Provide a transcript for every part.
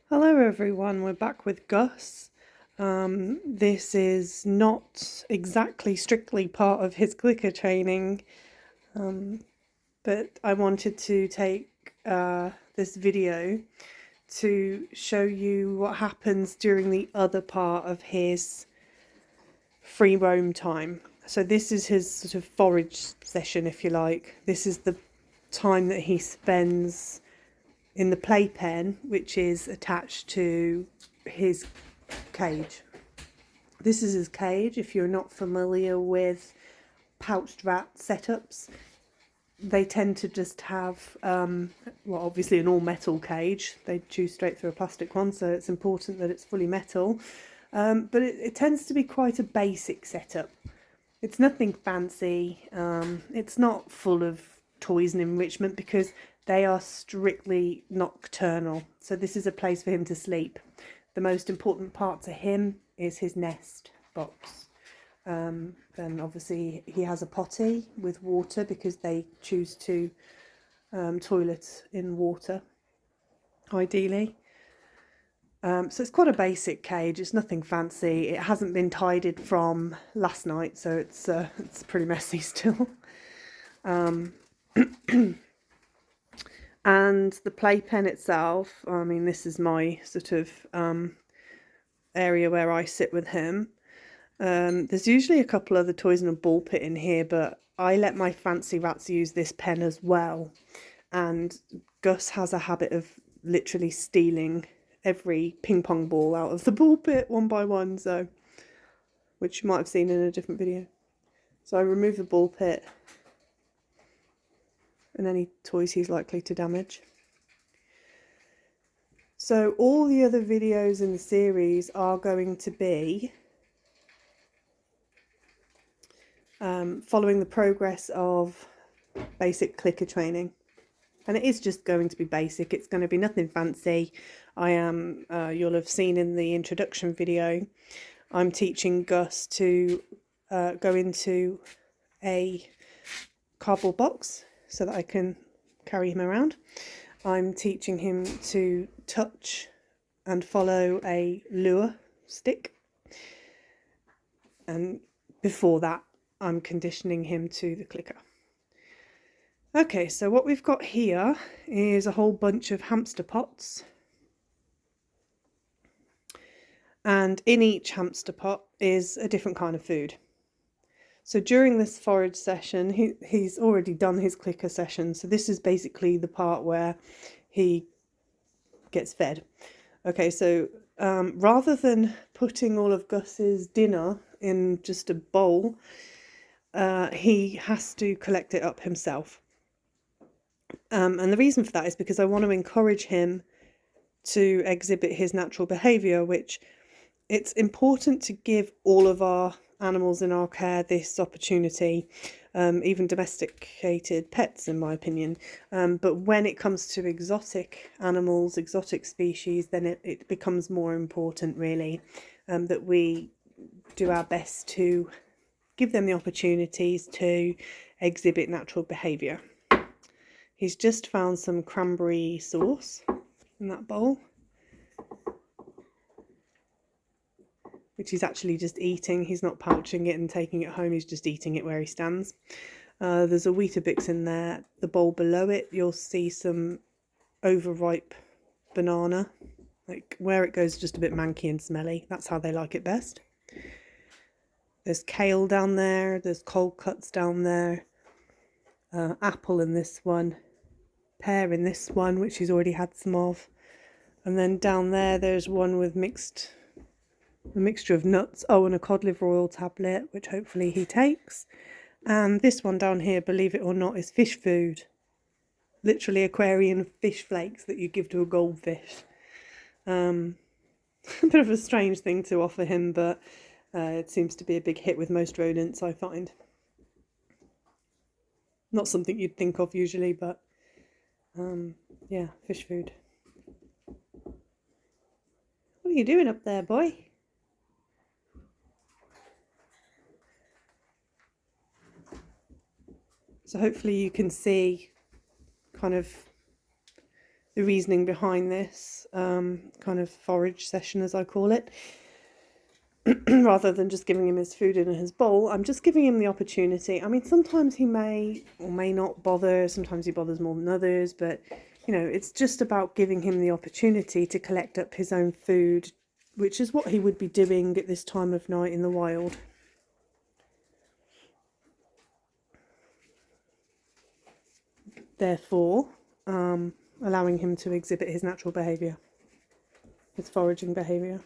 Hello everyone, we're back with Gus. This is not exactly strictly part of his clicker training, but I wanted to take this video to show you what happens during the other part of his free roam time. So this is his sort of forage session, if you like. This is the time that he spends in the playpen, which is attached to his cage. This is his cage. If you're not familiar with pouchedrat setups, they tend to just have, well, obviously an all metal cage. They chew straight through a plastic one, so it's important that it's fully metal. But it tends to be quite a basic setup. It's nothing fancy. It's not full of toys and enrichment because they are strictly nocturnal. So this is a place for him to sleep. The most important part to him is his nest box. Then obviously he has a potty with water because they choose to toilet in water, ideally. So it's quite a basic cage. It's nothing fancy. It hasn't been tidied from last night, so it's pretty messy still. And the playpen itself, I mean, this is my sort of area where I sit with him. There's usually a couple other toys and a ball pit in here, but I let my fancy rats use this pen as well. And Gus has a habit of literally stealing every ping pong ball out of the ball pit one by one, so which you might have seen in a different video. So I remove the ball pit and any toys he's likely to damage. So all the other videos in the series are going to be following the progress of basic clicker training. And it is just going to be basic. It's going to be nothing fancy. You'll have seen in the introduction video, I'm teaching Gus to go into a cardboard box so that I can carry him around. I'm teaching him to touch and follow a lure stick. And before that, I'm conditioning him to the clicker. Okay, so what we've got here is a whole bunch of hamster pots. And in each hamster pot is a different kind of food. So during this forage session, he's already done his clicker session. So this is basically the part where he gets fed. Okay, so rather than putting all of Gus's dinner in just a bowl, he has to collect it up himself. And the reason for that is because I want to encourage him to exhibit his natural behaviour, which it's important to give all of our animals in our care this opportunity, even domesticated pets, in my opinion. But when it comes to exotic animals, exotic species, then it becomes more important, really, that we do our best to give them the opportunities to exhibit natural behaviour. He's just found some cranberry sauce in that bowl, which he's actually just eating. He's not pouching it and taking it home, he's just eating it where he stands. There's a Weetabix in there. The bowl below it, you'll see some overripe banana. Like where it goes just a bit manky and smelly. That's how they like it best. There's kale down there, there's cold cuts down there, apple in this one, pear in this one, which he's already had some of. And then down there, there's one with a mixture of nuts. Oh, and a cod liver oil tablet, which hopefully he takes. And this one down here, believe it or not, is fish food. Literally aquarium fish flakes that you give to a goldfish. A bit of a strange thing to offer him, but it seems to be a big hit with most rodents, I find. Not something you'd think of usually, but yeah, fish food. What are you doing up there, boy? So hopefully you can see kind of the reasoning behind this kind of forage session, as I call it. Rather than just giving him his food in his bowl, I'm just giving him the opportunity. I mean, sometimes he may or may not bother, sometimes he bothers more than others, but, you know, it's just about giving him the opportunity to collect up his own food, which is what he would be doing at this time of night in the wild. Therefore, allowing him to exhibit his natural behaviour, his foraging behaviour.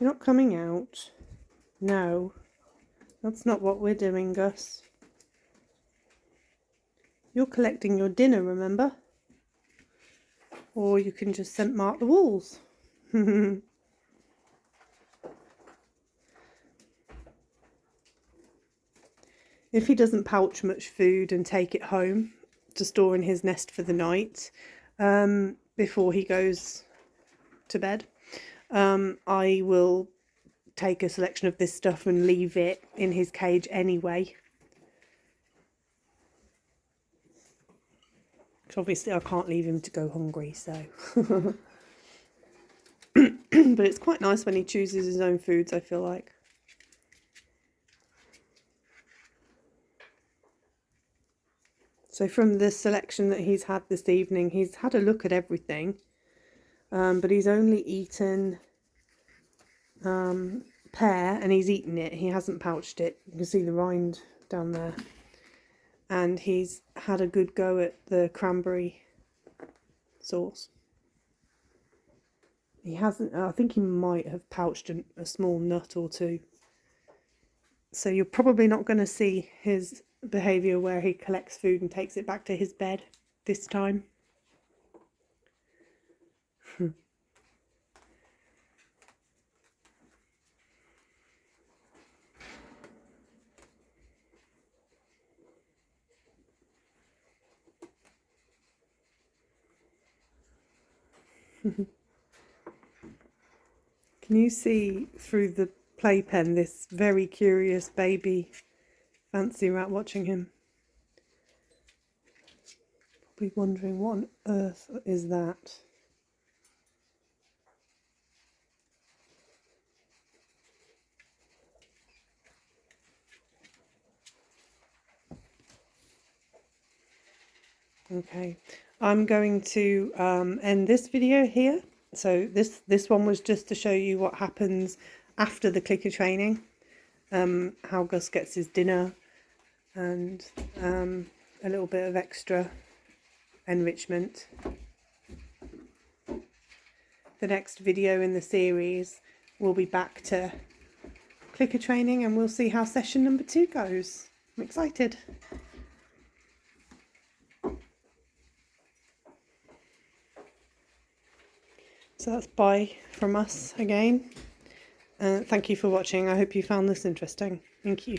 You're not coming out. No, that's not what we're doing, Gus. You're collecting your dinner, remember? Or you can just scent mark the walls. If he doesn't pouch much food and take it home to store in his nest for the night, before he goes to bed, I will take a selection of this stuff and leave it in his cage anyway. Because obviously I can't leave him to go hungry, so. But it's quite nice when he chooses his own foods, I feel like. So from the selection that he's had this evening, he's had a look at everything. But he's only eaten pear, and he's eaten it. He hasn't pouched it. You can see the rind down there. And he's had a good go at the cranberry sauce. He hasn't, I think he might have pouched a small nut or two. So you're probably not going to see his behaviour where he collects food and takes it back to his bed this time. Can you see through the playpen this very curious baby fancy rat watching him? Probably wondering what on earth is that? Okay, I'm going to end this video here. So this one was just to show you what happens after the clicker training, how Gus gets his dinner, and a little bit of extra enrichment. The next video in the series will be back to clicker training, and we'll see how session number 2 goes. I'm excited. So that's bye from us again. Thank you for watching. I hope you found this interesting. Thank you.